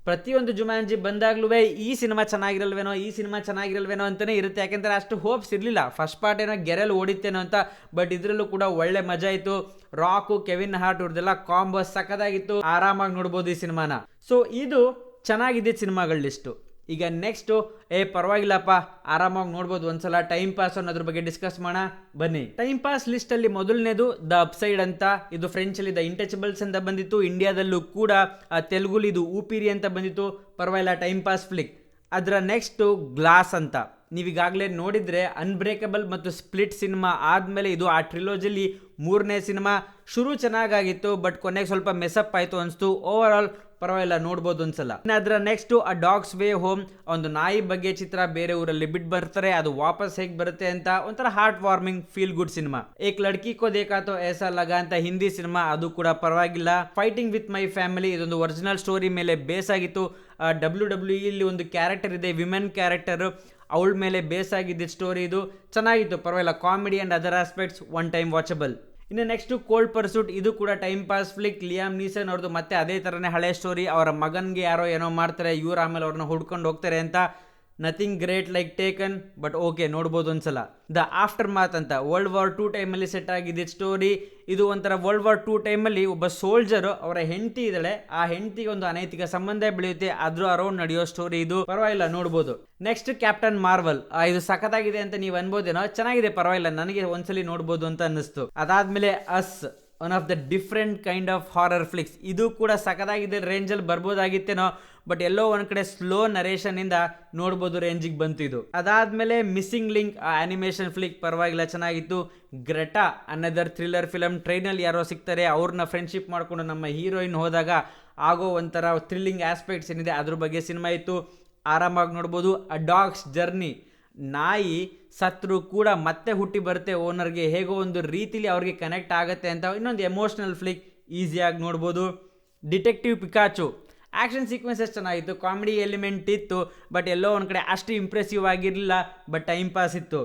ಪ್ರತಿಯೊಂದು ಜುಮ್ಯಾನ್ಜಿ ಬಂದಾಗ್ಲೂ ಈ ಸಿನಿಮಾ ಚೆನ್ನಾಗಿರಲ್ವೇನೋ ಅಂತಲೇ ಇರುತ್ತೆ. ಯಾಕೆಂದರೆ ಅಷ್ಟು ಹೋಪ್ಸ್ ಇರಲಿಲ್ಲ. ಫಸ್ಟ್ ಪಾರ್ಟ್ ಏನೋ ಗೆರೆಲ್ ಓಡಿತ್ತೇನೋ ಅಂತ, ಬಟ್ ಇದರಲ್ಲೂ ಕೂಡ ಒಳ್ಳೆ ಮಜಾ ಇತ್ತು. ರಾಕು, ಕೆವಿನ್ ಹಾರ್ಟ್ ಅವ್ರದ್ದೆಲ್ಲ ಕಾಂಬೋ ಸಖತ್ತಾಗಿತ್ತು, ಆರಾಮಾಗಿ ನೋಡ್ಬೋದು ಈ ಸಿನಿಮಾನ. ಸೊ ಇದು ಚೆನ್ನಾಗಿದ್ದಿದ್ದ ಸಿನಿಮಾಗಳ ಲಿಸ್ಟು. ಈಗ ನೆಕ್ಸ್ಟು ಪರವಾಗಿಲ್ಲಪ್ಪ, ಆರಾಮಾಗಿ ನೋಡ್ಬೋದು ಒಂದ್ಸಲ, ಟೈಮ್ ಪಾಸ್ ಅನ್ನೋದ್ರ ಬಗ್ಗೆ ಡಿಸ್ಕಸ್ ಮಾಡೋಣ ಬನ್ನಿ. ಟೈಮ್ ಪಾಸ್ ಲಿಸ್ಟಲ್ಲಿ ಮೊದಲನೇದು ದ ಅಪ್ಸೈಡ್ ಅಂತ. ಇದು ಫ್ರೆಂಚಲ್ಲಿ ದ ಇಂಟಚಬಲ್ಸ್ ಅಂತ ಬಂದಿತ್ತು. ಇಂಡಿಯಾದಲ್ಲೂ ಕೂಡ ತೆಲುಗುಲಿ ಇದು ಊಪಿರಿ ಅಂತ ಬಂದಿತ್ತು. ಪರವಾಗಿಲ್ಲ, ಟೈಮ್ ಪಾಸ್ ಫ್ಲಿಕ್. ಅದರ ನೆಕ್ಸ್ಟು ಗ್ಲಾಸ್ ಅಂತ. ನೀವೀಗಾಗಲೇ ನೋಡಿದರೆ ಅನ್ಬ್ರೇಕಬಲ್ ಮತ್ತು ಸ್ಪ್ಲಿಟ್ ಸಿನಿಮಾ ಆದಮೇಲೆ ಇದು ಆ ಟ್ರಿಲೋಜಿಲಿ 3ನೇ ಸಿನಿಮಾ. ಶುರು ಚೆನ್ನಾಗಾಗಿತ್ತು, ಬಟ್ ಕೊನೆಗೆ ಸ್ವಲ್ಪ ಮೆಸಪ್ ಆಯಿತು ಅನಿಸ್ತು. ಓವರ್ ಆಲ್ ಪರವಾಗಿಲ್ಲ, ನೋಡ್ಬೋದು ಒಂದ್ಸಲ. ಇನ್ನು ಅದರ ನೆಕ್ಸ್ಟು ಅ ಡಾಗ್ಸ್ ವೇ ಹೋಮ್, ಒಂದು ನಾಯಿ ಬಗ್ಗೆ ಚಿತ್ರ, ಬೇರೆ ಊರಲ್ಲಿ ಬಿಟ್ಟು ಬರ್ತಾರೆ, ಅದು ವಾಪಸ್ ಹೇಗೆ ಬರುತ್ತೆ ಅಂತ ಒಂಥರ heart warming feel good cinema. Ek Ladki Ko Dekha Toh Aisa Laga ಅಂತ ಹಿಂದಿ ಸಿನಿಮಾ, ಅದು ಕೂಡ ಪರವಾಗಿಲ್ಲ. ಫೈಟಿಂಗ್ ವಿತ್ ಮೈ ಫ್ಯಾಮಿಲಿ, ಇದೊಂದು ಒರಿಜಿನಲ್ ಸ್ಟೋರಿ ಮೇಲೆ ಬೇಸ್ ಆಗಿತ್ತು. WWE ಇಲ್ಲಿ ಒಂದು ಕ್ಯಾರೆಕ್ಟರ್ ಇದೆ, ವಿಮೆನ್ ಕ್ಯಾರೆಕ್ಟರ್, ಅವಳ ಮೇಲೆ ಬೇಸ್ ಆಗಿದ್ದ ಸ್ಟೋರಿ. ಇದು ಚೆನ್ನಾಗಿತ್ತು, ಪರವಾಗಿಲ್ಲ. Comedy and other aspects one time watchable. ಇನ್ನು ನೆಕ್ಸ್ಟು ಕೋಲ್ಡ್ ಪರ್ಸೂಟ್, ಇದು ಕೂಡ ಟೈಮ್ ಪಾಸ್ ಫ್ಲಿಕ್. ಲಿಯಾಮ್ ನೀಸನ್ ಅವ್ರದ್ದು ಮತ್ತೆ ಅದೇ ಥರನೇ ಹಳೆ ಸ್ಟೋರಿ. ಅವರ ಮಗನಿಗೆ ಯಾರೋ ಏನೋ ಮಾಡ್ತಾರೆ, ಇವ್ರು ಆಮೇಲೆ ಅವ್ರನ್ನ ಹುಡ್ಕೊಂಡು ಹೋಗ್ತಾರೆ ಅಂತ. Nothing great like taken, but okay, ನೋಡ್ಬೋದು ಒಂದ್ಸಲ. ದ ಆಫ್ಟರ್ ಮಾತ್ ಅಂತ ವರ್ಲ್ಡ್ ವಾರ್ 2 ಟೈಮಲ್ಲಿ ಸೆಟ್ ಆಗಿದ್ದ ಸ್ಟೋರಿ. ಇದು ಒಂಥರ ವರ್ಲ್ಡ್ ವಾರ್ 2 ಟೈಮಲ್ಲಿ ಒಬ್ಬ ಸೋಲ್ಜರು, ಅವರ ಹೆಂಡತಿ ಇದ್ದಾಳೆ, ಆ ಹೆಂಡತಿಗೆ ಒಂದು ಅನೈತಿಕ ಸಂಬಂಧ ಬೆಳೆಯುತ್ತೆ, ಅದ್ರ ಅರೌಂಡ್ ನಡೆಯೋ ಸ್ಟೋರಿ. ಇದು ಪರವಾಗಿಲ್ಲ, ನೋಡ್ಬೋದು. ನೆಕ್ಸ್ಟ್ ಕ್ಯಾಪ್ಟನ್ ಮಾರ್ವಲ್, ಇದು ಸಖತ್ತಾಗಿದೆ ಅಂತ ನೀವು ಅನ್ಬೋದೇನೋ. ಚೆನ್ನಾಗಿದೆ, ಪರವಾಗಿಲ್ಲ, ನನಗೆ ಒಂದ್ಸಲಿ ನೋಡ್ಬೋದು ಅಂತ ಅನ್ನಿಸ್ತು. ಅದಾದ್ಮೇಲೆ us, one of the different kind of horror Flix. ಇದು ಕೂಡ ಸಖತ್ತಾಗಿದೆ, ರೇಂಜಲ್ಲಿ ಬರ್ಬೋದಾಗಿತ್ತೇನೋ, ಬಟ್ ಎಲ್ಲೋ ಒಂದ್ ಕಡೆ ಸ್ಲೋ ನರೇಷನ್ ಇಂದ ನೋಡ್ಬೋದು ರೇಂಜಿಗೆ ಬಂತು ಇದು. ಅದಾದ್ಮೇಲೆ ಮಿಸ್ಸಿಂಗ್ ಲಿಂಕ್, ಆನಿಮೇಷನ್ ಫ್ಲಿಕ್, ಪರವಾಗಿಲ್ಲ, ಚೆನ್ನಾಗಿತ್ತು. Greta, another thriller film. ಟ್ರೈನಲ್ಲಿ ಯಾರೋ ಸಿಗ್ತಾರೆ, ಅವ್ರನ್ನ ಫ್ರೆಂಡ್ಶಿಪ್ ಮಾಡ್ಕೊಂಡು ನಮ್ಮ ಹೀರೋಯಿನ್ ಹೋದಾಗ ಆಗೋ ಒಂಥರ ಥ್ರಿಲ್ಲಿಂಗ್ ಆಸ್ಪೆಕ್ಟ್ಸ್ ಏನಿದೆ ಅದ್ರ ಬಗ್ಗೆ ಸಿನಿಮಾ ಇತ್ತು, ಆರಾಮಾಗಿ ನೋಡ್ಬೋದು. ಅ ಡಾಗ್ಸ್ ಜರ್ನಿ, ನಾಯಿ ಸತ್ರು ಕೂಡ ಮತ್ತೆ ಹುಟ್ಟಿ ಬರುತ್ತೆ ಓನರ್ಗೆ, ಹೇಗೋ ಒಂದು ರೀತಿಲಿ ಅವ್ರಿಗೆ ಕನೆಕ್ಟ್ ಆಗುತ್ತೆ ಅಂತ ಇನ್ನೊಂದು ಎಮೋಷ್ನಲ್ ಫ್ಲಿಕ್, ಈಸಿಯಾಗಿ ನೋಡ್ಬೋದು. ಡಿಟೆಕ್ಟಿವ್ ಪಿಕಾಚು, ಆ್ಯಕ್ಷನ್ ಸೀಕ್ವೆನ್ಸಸ್ ಚೆನ್ನಾಗಿತ್ತು, ಕಾಮಿಡಿ ಎಲಿಮೆಂಟ್ ಇತ್ತು, ಬಟ್ ಎಲ್ಲೋ ಒಂದು ಕಡೆ ಅಷ್ಟು ಇಂಪ್ರೆಸಿವ್ ಆಗಿರಲಿಲ್ಲ, ಬಟ್ ಟೈಮ್ ಪಾಸ್ ಇತ್ತು.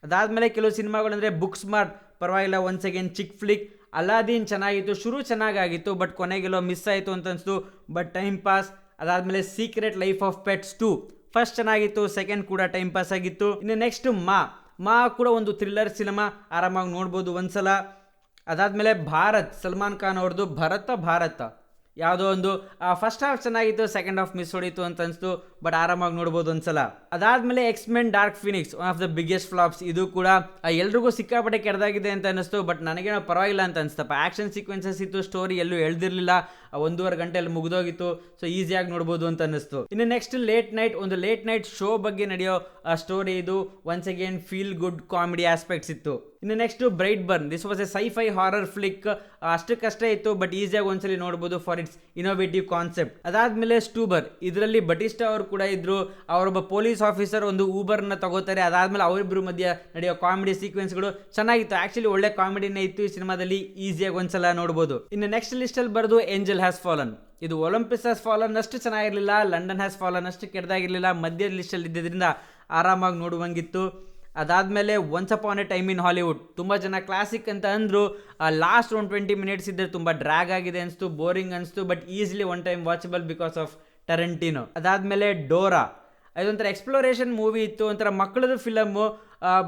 ಅದಾದಮೇಲೆ ಕೆಲವು ಸಿನಿಮಾಗಳಂದರೆ ಬುಕ್ ಸ್ಮಾರ್ಟ್, ಪರವಾಗಿಲ್ಲ, ಒನ್ಸ್ ಅಗೇನ್ ಚಿಕ್ ಫ್ಲಿಕ್. ಅಲಾದೀನ್ ಚೆನ್ನಾಗಿತ್ತು, ಶುರು ಚೆನ್ನಾಗಾಗಿತ್ತು, ಬಟ್ ಕೊನೆಗೆಲ್ಲೋ ಮಿಸ್ ಆಯಿತು ಅಂತ ಅನಿಸ್ತು, ಬಟ್ ಟೈಮ್ ಪಾಸ್. ಅದಾದಮೇಲೆ secret life of pets 2, first ಚೆನ್ನಾಗಿತ್ತು, ಸೆಕೆಂಡ್ ಕೂಡ ಟೈಮ್ ಪಾಸ್ ಆಗಿತ್ತು. ಇನ್ನು ನೆಕ್ಸ್ಟ್ ಮಾ ಕೂಡ ಒಂದು ಥ್ರಿಲ್ಲರ್ ಸಿನಿಮಾ, ಆರಾಮಾಗಿ ನೋಡ್ಬೋದು ಒಂದ್ಸಲ. ಅದಾದಮೇಲೆ ಭಾರತ್, ಸಲ್ಮಾನ್ ಖಾನ್ ಅವ್ರದ್ದು ಭಾರತ ಯಾವುದೋ ಒಂದು ಫಸ್ಟ್ ಹಾಫ್ ಚೆನ್ನಾಗಿತ್ತು, ಸೆಕೆಂಡ್ ಹಾಫ್ ಮಿಸ್ ಹೊಡಿತು ಅಂತ ಅನಿಸ್ತು, ಬಟ್ ಆರಾಮಾಗಿ ನೋಡ್ಬೋದು ಒಂದ್ಸಲ. ಅದಾದಮೇಲೆ X Men dark phoenix, one of the biggest flops. ಇದು ಕೂಡ ಎಲ್ರಿಗೂ ಸಿಕ್ಕಾಪಟ್ಟೆ ಕೆಡ್ದಾಗಿದೆ ಅಂತ ಅನಿಸ್ತು, ಬಟ್ ನನಗೇನೋ ಪರವಾಗಿಲ್ಲ ಅಂತ ಅನಿಸ್ತಪ್ಪ. ಆ್ಯಕ್ಷನ್ ಸೀಕ್ವೆನ್ಸಸ್ ಇತ್ತು, ಸ್ಟೋರಿ ಎಲ್ಲೂ ಎಳ್ದಿರಲಿಲ್ಲ, 1.5 ಗಂಟೆಯಲ್ಲಿ ಮುಗಿದೋಗಿತ್ತು, ಸೊ ಈಸಿಯಾಗಿ ನೋಡ್ಬೋದು ಅಂತ ಅನ್ನಿಸ್ತು. ಇನ್ನು ನೆಕ್ಸ್ಟ್ ಲೇಟ್ ನೈಟ್, ಒಂದು ಲೇಟ್ ನೈಟ್ ಶೋ ಬಗ್ಗೆ ನಡೆಯೋ ಸ್ಟೋರಿ ಇದು. Once again feel good comedy aspects ಇತ್ತು. ಇನ್ನು next Brightburn, this was a sci fi horror flick. ಅಷ್ಟಕ್ಕಷ್ಟೇ ಇತ್ತು, ಬಟ್ ಈಸಿಯಾಗಿ ಒಂದ್ಸಲಿ ನೋಡ್ಬೋದು ಫಾರ್ ಇಟ್ಸ್ ಇನೋವೇಟಿವ್ ಕಾನ್ಸೆಪ್ಟ್. ಅದಾದ್ಮೇಲೆ ಸ್ಟೂಬರ್, ಇದರಲ್ಲಿ ಬಟಿಸ್ಟಾ ಅವರು ಕೂಡ ಇದ್ರು. ಅವರೊಬ್ಬ ಪೊಲೀಸ್ ಆಫೀಸರ್ ಒಂದು ಊಬರ್ನ ತಗೋತಾರೆ, ಅದಾದ್ಮೇಲೆ ಅವರಿಬ್ಬರು ಮಧ್ಯೆ ನಡೆಯೋ ಕಾಮಿಡಿ ಸೀಕ್ವೆನ್ಸ್ಗಳು ಚೆನ್ನಾಗಿತ್ತು. ಆಕ್ಚುಲಿ ಒಳ್ಳೆ ಕಾಮಿಡಿನೇ ಇತ್ತು ಈ ಸಿನಿಮಾದಲ್ಲಿ, ಈಸಿಯಾಗಿ ಒಂದ್ಸಲ ನೋಡ್ಬೋದು. ಇನ್ನು ನೆಕ್ಸ್ಟ್ ಲಿಸ್ಟಲ್ಲಿ ಬರೋದು ಏಂಜಲ್ ಹ್ಯಾಸ್ ಫಾಲನ್. ಇದು ಒಲಿಂಪಸ್ ಹ್ಯಾಸ್ ಫಾಲನ್ ಅಷ್ಟು ಚೆನ್ನಾಗಿರಲಿಲ್ಲ, ಲಂಡನ್ ಹ್ಯಾಸ್ ಫಾಲನ್ ಅಷ್ಟು ಕೆಟ್ಟದಾಗಿರಲಿಲ್ಲ, ಮಧ್ಯ ಲಿಸ್ಟಲ್ಲಿ ಇದ್ದಿದ್ದರಿಂದ ಆರಾಮಾಗಿ ನೋಡುವಂಗಿತ್ತು. ಅದಾದಮೇಲೆ once upon A time in Hollywood, ತುಂಬ ಜನ ಕ್ಲಾಸಿಕ್ ಅಂತ ಅಂದರು. ಲಾಸ್ಟ್ ಒಂದು 20 ಮಿನಿಟ್ಸ್ ಇದ್ದರೆ ತುಂಬ ಡ್ರ್ಯಾಗ್ ಆಗಿದೆ ಅನಿಸ್ತು, ಬೋರಿಂಗ್ ಅನಿಸ್ತು, but easily one time watchable because of Tarantino. ಅದಾದಮೇಲೆ ಡೋರಾ, ಅದೊಂಥರ ಎಕ್ಸ್ಪ್ಲೋರೇಷನ್ ಮೂವಿ ಇತ್ತು, ಒಂಥರ ಮಕ್ಕಳದು ಫಿಲಮ್ಮು,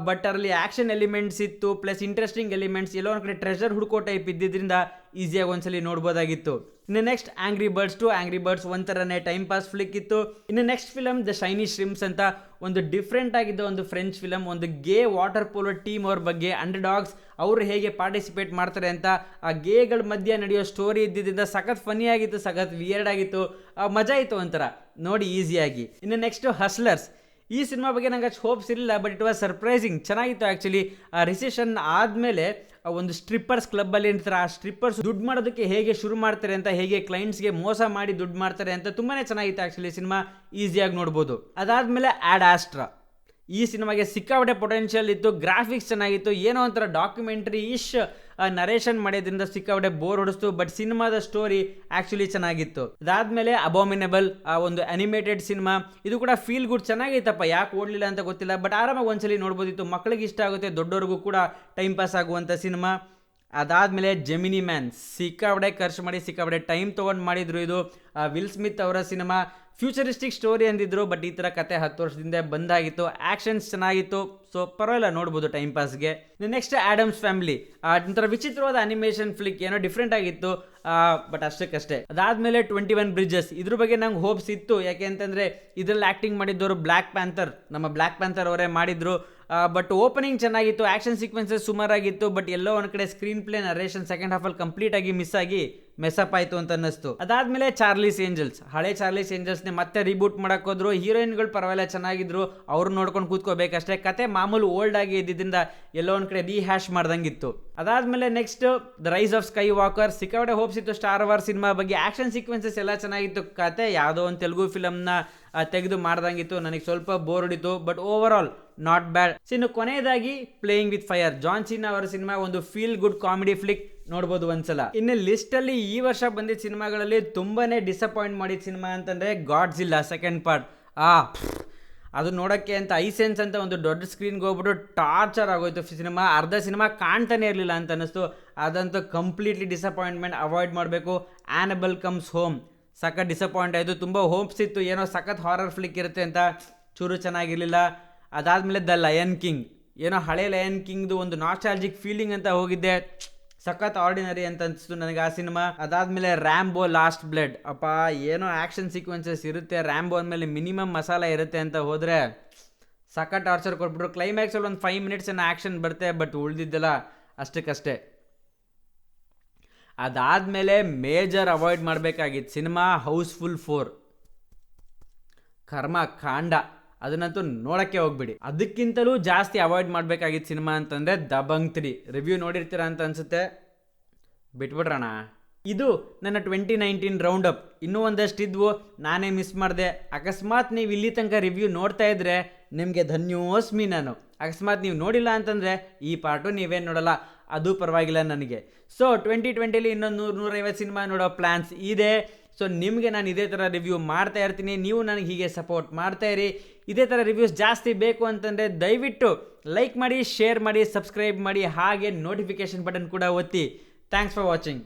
ಬಟ್ ಅದರಲ್ಲಿ ಆ್ಯಕ್ಷನ್ ಎಲಿಮೆಂಟ್ಸ್ ಇತ್ತು, ಪ್ಲಸ್ ಇಂಟ್ರೆಸ್ಟಿಂಗ್ ಎಲಿಮೆಂಟ್ಸ್, ಎಲ್ಲೋ ಒಂದು ಕಡೆ ಟ್ರೆಷರ್ ಹುಡ್ಕೋ ಟೈಪ್ ಇದ್ದಿದ್ದರಿಂದ ಈಸಿಯಾಗಿ ಒಂದ್ಸಲಿ ನೋಡ್ಬೋದಾಗಿತ್ತು. ಇನ್ನು next Angry Birds 2, Angry Birds ಒಂಥರನೇ ಟೈಮ್ ಪಾಸ್ ಫ್ಲಿಕ್ ಇತ್ತು. ಇನ್ನು next film the Shiny Shrimps ಅಂತ, ಒಂದು ಡಿಫ್ರೆಂಟ್ ಆಗಿದ್ದ ಒಂದು ಫ್ರೆಂಚ್ ಫಿಲಮ್, ಒಂದು ಗೇ ವಾಟರ್ ಪೋಲೋ ಟೀಮ್ ಅವ್ರ ಬಗ್ಗೆ, ಅಂಡರ್ ಡಾಗ್ಸ್ ಅವರು ಹೇಗೆ ಪಾರ್ಟಿಸಿಪೇಟ್ ಮಾಡ್ತಾರೆ ಅಂತ, ಆ ಗೇಗಳ ಮಧ್ಯೆ ನಡೆಯೋ ಸ್ಟೋರಿ ಇದ್ದಿದ್ದರಿಂದ ಸಖತ್ ಫನಿ ಆಗಿತ್ತು, ಸಖತ್ ವಿಯರ್ಡ್ ಆಗಿತ್ತು, ಮಜಾ ಇತ್ತು ಒಂಥರ ನೋಡಿ ಈಸಿಯಾಗಿ. ಇನ್ನು ನೆಕ್ಸ್ಟ್ ಹಸ್ಲರ್ಸ್, ಈ ಸಿನಿಮಾ ಬಗ್ಗೆ ನಂಗೆ ಅಷ್ಟು ಹೋಪ್ಸ್ ಇರಲಿಲ್ಲ, ಬಟ್ ಇಟ್ ವಾಸ್ ಸರ್ಪ್ರೈಸಿಂಗ್, ಚೆನ್ನಾಗಿತ್ತು ಆ್ಯಕ್ಚುಲಿ. ರಿಸೆಷನ್ ಆದಮೇಲೆ ಒಂದು ಸ್ಟ್ರಿಪ್ಪರ್ಸ್ ಕ್ಲಬ್ಬಲ್ಲಿ ಇರ್ತಾರೆ, ಆ ಸ್ಟ್ರಿಪ್ಪರ್ಸ್ ದುಡ್ಡು ಮಾಡೋದಕ್ಕೆ ಹೇಗೆ ಶುರು ಮಾಡ್ತಾರೆ ಅಂತ, ಹೇಗೆ ಕ್ಲೈಂಟ್ಸ್ಗೆ ಮೋಸ ಮಾಡಿ ದುಡ್ಡು ಮಾಡ್ತಾರೆ ಅಂತ, ತುಂಬಾ ಚೆನ್ನಾಗಿತ್ತು ಆ್ಯಕ್ಚುಲಿ ಸಿನಿಮಾ, ಈಸಿಯಾಗಿ ನೋಡ್ಬೋದು. ಅದಾದಮೇಲೆ ಆ್ಯಡ್ ಆಸ್ಟ್ರಾ, ಈ ಸಿನಿಮಾಗೆ ಸಿಕ್ಕಾಪಟ್ಟೆ ಪೊಟೆನ್ಷಿಯಲ್ ಇತ್ತು, ಗ್ರಾಫಿಕ್ಸ್ ಚೆನ್ನಾಗಿತ್ತು, ಏನೋ ಒಂಥರ ಡಾಕ್ಯುಮೆಂಟ್ರಿ ಇಶ್ ನರೇಷನ್ ಮಾಡೋದ್ರಿಂದ ಸಿಕ್ಕಾಪಟ್ಟೆ ಬೋರ್ ಹೊಡಿಸ್ತು, ಬಟ್ ಸಿನಿಮಾದ ಸ್ಟೋರಿ ಆ್ಯಕ್ಚುಲಿ ಚೆನ್ನಾಗಿತ್ತು. ಅದಾದಮೇಲೆ ಅಬೋಮಿನೇಬಲ್, ಒಂದು ಅನಿಮೇಟೆಡ್ ಸಿನಿಮಾ, ಇದು ಕೂಡ ಫೀಲ್ ಗುಡ್ ಚೆನ್ನಾಗಿತ್ತಪ್ಪ, ಯಾಕೆ ಓಡಲಿಲ್ಲ ಅಂತ ಗೊತ್ತಿಲ್ಲ, ಬಟ್ ಆರಾಮಾಗಿ ಒಂದ್ಸಲಿ ನೋಡ್ಬೋದಿತ್ತು, ಮಕ್ಕಳಿಗೆ ಇಷ್ಟ ಆಗುತ್ತೆ, ದೊಡ್ಡವ್ರಿಗೂ ಕೂಡ ಟೈಮ್ ಪಾಸ್ ಆಗುವಂಥ ಸಿನಿಮಾ. ಅದಾದಮೇಲೆ ಜೆಮಿನಿ ಮ್ಯಾನ್, ಸಿಕ್ಕಾಪಟ್ಟೆ ಖರ್ಚು ಮಾಡಿ ಸಿಕ್ಕಾಪಟ್ಟೆ ಟೈಮ್ ತೊಗೊಂಡು ಮಾಡಿದ್ರು. ಇದು ವಿಲ್ ಸ್ಮಿತ್ ಅವರ ಸಿನಿಮಾ, ಫ್ಯೂಚರಿಸ್ಟಿಕ್ ಸ್ಟೋರಿ ಅಂದಿದ್ರು, ಬಟ್ ಈ ಥರ ಕತೆ 10 ವರ್ಷದಿಂದ ಬಂದಾಗಿತ್ತು, ಆ್ಯಕ್ಷನ್ಸ್ ಚೆನ್ನಾಗಿತ್ತು, ಸೊ ಪರವಾಗಿಲ್ಲ ನೋಡ್ಬೋದು ಟೈಮ್ ಪಾಸ್ಗೆ. ನೆಕ್ಸ್ಟ್ ಆ್ಯಡಮ್ಸ್ ಫ್ಯಾಮಿಲಿ, ಒಂಥರ ವಿಚಿತ್ರವಾದ ಅನಿಮೇಷನ್ ಫ್ಲಿಕ್, ಏನೋ ಡಿಫ್ರೆಂಟ್ ಆಗಿತ್ತು, ಬಟ್ ಅಷ್ಟಕ್ಕಷ್ಟೇ. ಅದಾದಮೇಲೆ 21 ಬ್ರಿಡ್ಜಸ್, ಇದ್ರ ಬಗ್ಗೆ ನಂಗೆ ಹೋಪ್ಸ್ ಇತ್ತು, ಯಾಕೆ ಅಂತಂದರೆ ಇದರಲ್ಲಿ ಆ್ಯಕ್ಟಿಂಗ್ ಮಾಡಿದ್ದವರು ಬ್ಲ್ಯಾಕ್ ಪ್ಯಾಂಥರ್, ನಮ್ಮ ಬ್ಲ್ಯಾಕ್ ಪ್ಯಾಂಥರ್ ಅವರೇ ಮಾಡಿದ್ರು, ಬಟ್ ಓಪನಿಂಗ್ ಚೆನ್ನಾಗಿತ್ತು, ಆ್ಯಕ್ಷನ್ ಸೀಕ್ವೆನ್ಸಸ್ ಸುಮಾರಾಗಿತ್ತು, ಬಟ್ ಎಲ್ಲೋ ಒಂದು ಕಡೆ ಸ್ಕ್ರೀನ್ ಪ್ಲೇ ನರೇಷನ್ ಸೆಕೆಂಡ್ ಹಾಫಲ್ಲಿ ಕಂಪ್ಲೀಟಾಗಿ ಮಿಸ್ ಆಗಿ ಮೆಸಪ್ ಆಯಿತು ಅಂತ ಅನ್ನಿಸ್ತು. ಅದಾದಮೇಲೆ ಚಾರ್ಲೀಸ್ ಏಂಜಲ್ಸ್, ಹಳೆ ಚಾರ್ಲೀಸ್ ಏಂಜಲ್ಸ್ನೇ ಮತ್ತೆ ರಿಬೂಟ್ ಮಾಡಕ್ಕೆ ಹೋದ್ರು. ಹೀರೋಯಿನ್ಗಳು ಪರವಾಗಿಲ್ಲ ಚೆನ್ನಾಗಿದ್ರು, ಅವ್ರು ನೋಡ್ಕೊಂಡು ಕೂತ್ಕೋಬೇಕಷ್ಟೇ. ಕತೆ ಮಾಮೂಲು ಓಲ್ಡ್ ಆಗಿ ಇದ್ದಿದ್ದರಿಂದ ಎಲ್ಲೋ ಒಂದು ಕಡೆ ರೀಹ್ಯಾಶ್ ಮಾಡ್ದಂಗಿತ್ತು. ಅದಾದಮೇಲೆ next the rise of sky walker, ಸಿಕ್ಕಾಪಟ್ಟೆ ಹೋಪ್ಸ್ ಇತ್ತು ಸ್ಟಾರ್ ವಾರ್ ಸಿನಿಮಾ ಬಗ್ಗೆ. ಆ್ಯಕ್ಷನ್ ಸೀಕ್ವೆನ್ಸಸ್ ಎಲ್ಲ ಚೆನ್ನಾಗಿತ್ತು. ಕತೆ ಯಾವುದೋ ಒಂದು ತೆಲುಗು ಫಿಲಮ್ನ ತೆಗೆದು ಮಾಡ್ದಂಗಿತ್ತು. ನನಗೆ ಸ್ವಲ್ಪ ಬೋರ್ ಹೊಡಿತು, but overall not bad. ಇನ್ನು ಕೊನೆಯದಾಗಿ Playing with Fire, John Cena ಅವರ ಸಿನಿಮಾ, ಒಂದು ಫೀಲ್ ಗುಡ್ ಕಾಮಿಡಿ ಫ್ಲಿಕ್, ನೋಡ್ಬೋದು ಒಂದ್ಸಲ. ಇನ್ನು ಲಿಸ್ಟ್ ಅಲ್ಲಿ ಈ ವರ್ಷ ಬಂದಿದ್ದ ಸಿನಿಮಾಗಳಲ್ಲಿ ತುಂಬಾನೇ ಡಿಸಪಾಯಿಂಟ್ ಮಾಡಿದ ಸಿನಿಮಾ ಅಂತಂದ್ರೆ ಗಾಡ್ಜಿಲ್ಲಾ ಸೆಕೆಂಡ್ ಪಾರ್ಟ್. ಅದು ನೋಡೋಕ್ಕೆ ಅಂತ ಐಸೆನ್ಸ್ ಅಂತ ಒಂದು ದೊಡ್ಡ ಸ್ಕ್ರೀನ್ಗೆ ಹೋಗ್ಬಿಟ್ಟು ಟಾರ್ಚರ್ ಆಗೋಯ್ತು ಸಿನಿಮಾ. ಅರ್ಧ ಸಿನಿಮಾ ಕಾಣ್ತಾನೆ ಇರಲಿಲ್ಲ ಅಂತ ಅನ್ನಿಸ್ತು. ಅದಂತೂ ಕಂಪ್ಲೀಟ್ಲಿ ಡಿಸಪಾಯಿಂಟ್ಮೆಂಟ್, ಅವಾಯ್ಡ್ ಮಾಡಬೇಕು. ಆ್ಯನಬಲ್ ಕಮ್ಸ್ ಹೋಮ್ ಸಖತ್ ಡಿಸಪಾಯಿಂಟ್ ಆಯಿತು. ತುಂಬ ಹೋಪ್ಸ್ ಇತ್ತು, ಏನೋ ಸಖತ್ ಹಾರರ್ ಫ್ಲಿಕ್ ಇರುತ್ತೆ ಅಂತ, ಚೂರು ಚೆನ್ನಾಗಿರಲಿಲ್ಲ. ಅದಾದಮೇಲೆ ದ ಲಯನ್ ಕಿಂಗ್, ಏನೋ ಹಳೆ ಲಯನ್ ಕಿಂಗ್ದು ಒಂದು ನಾಸ್ಟಾಲ್ಜಿಕ್ ಫೀಲಿಂಗ್ ಅಂತ ಹೋಗಿದ್ದೆ, ಸಖತ್ ಆರ್ಡಿನರಿ ಅಂತ ಅನಿಸ್ತು ನನಗೆ ಆ ಸಿನಿಮಾ. ಅದಾದಮೇಲೆ ರ್ಯಾಂಬೋ ಲಾಸ್ಟ್ ಬ್ಲಡ್, ಅಪ್ಪ ಏನೋ ಆ್ಯಕ್ಷನ್ ಸೀಕ್ವೆನ್ಸಸ್ ಇರುತ್ತೆ, ರ್ಯಾಂಬೋ ಅಂದಮೇಲೆ ಮಿನಿಮಮ್ ಮಸಾಲ ಇರುತ್ತೆ ಅಂತ ಹೋದರೆ ಸಖತ್ ಟಾರ್ಚರ್ ಕೊಟ್ಬಿಟ್ರು. ಕ್ಲೈಮ್ಯಾಕ್ಸಲ್ಲಿ ಒಂದು 5 ಮಿನಿಟ್ಸ್ ಏನೋ ಆ್ಯಕ್ಷನ್ ಬರುತ್ತೆ, ಬಟ್ ಉಳಿದಿದ್ದೆಲ್ಲ ಅಷ್ಟಕ್ಕಷ್ಟೇ. ಅದಾದಮೇಲೆ ಮೇಜರ್ ಅವಾಯ್ಡ್ ಮಾಡಬೇಕಾಗಿತ್ತು ಸಿನಿಮಾ ಹೌಸ್ಫುಲ್ 4, ಕರ್ಮ ಕಾಂಡ, ಅದನ್ನಂತೂ ನೋಡೋಕ್ಕೆ ಹೋಗ್ಬಿಡಿ. ಅದಕ್ಕಿಂತಲೂ ಜಾಸ್ತಿ ಅವಾಯ್ಡ್ ಮಾಡಬೇಕಾಗಿತ್ತು ಸಿನಿಮಾ ಅಂತಂದರೆ ದಬಂಗ್ 3. ರಿವ್ಯೂ ನೋಡಿರ್ತೀರ ಅಂತ ಅನಿಸುತ್ತೆ, ಬಿಟ್ಬಿಡ್ರಣ. ಇದು ನನ್ನ 2019 ರೌಂಡ್ ಅಪ್. ಇನ್ನೂ ಒಂದಷ್ಟು ಇದ್ವು, ನಾನೇ ಮಿಸ್ ಮಾಡಿದೆ. ಅಕಸ್ಮಾತ್ ನೀವು ಇಲ್ಲಿ ತನಕ ರಿವ್ಯೂ ನೋಡ್ತಾ ಇದ್ರೆ ನಿಮಗೆ ಧನ್ಯೋಸ್ಮಿ ನಾನು. ಅಕಸ್ಮಾತ್ ನೀವು ನೋಡಿಲ್ಲ ಅಂತಂದರೆ ಈ ಪಾರ್ಟು ನೀವೇನು ನೋಡಲ್ಲ, ಅದು ಪರವಾಗಿಲ್ಲ ನನಗೆ. ಸೊ 2020 ಇನ್ನೊಂದು 100-150 ಸಿನಿಮಾ ನೋಡೋ ಪ್ಲ್ಯಾನ್ಸ್ ಇದೆ. ಸೊ ನಿಮಗೆ ನಾನು ಇದೇ ಥರ ರಿವ್ಯೂ ಮಾಡ್ತಾ ಇರ್ತೀನಿ, ನೀವು ನನಗೆ ಹೀಗೆ ಸಪೋರ್ಟ್ ಮಾಡ್ತಾ ಇರಿ. ಇದೇ ಥರ ರಿವ್ಯೂಸ್ ಜಾಸ್ತಿ ಬೇಕು ಅಂತಂದರೆ ದಯವಿಟ್ಟು ಲೈಕ್ ಮಾಡಿ, ಶೇರ್ ಮಾಡಿ, ಸಬ್ಸ್ಕ್ರೈಬ್ ಮಾಡಿ, ಹಾಗೆ ನೋಟಿಫಿಕೇಷನ್ ಬಟನ್ ಕೂಡ ಒತ್ತಿ. Thanks for watching.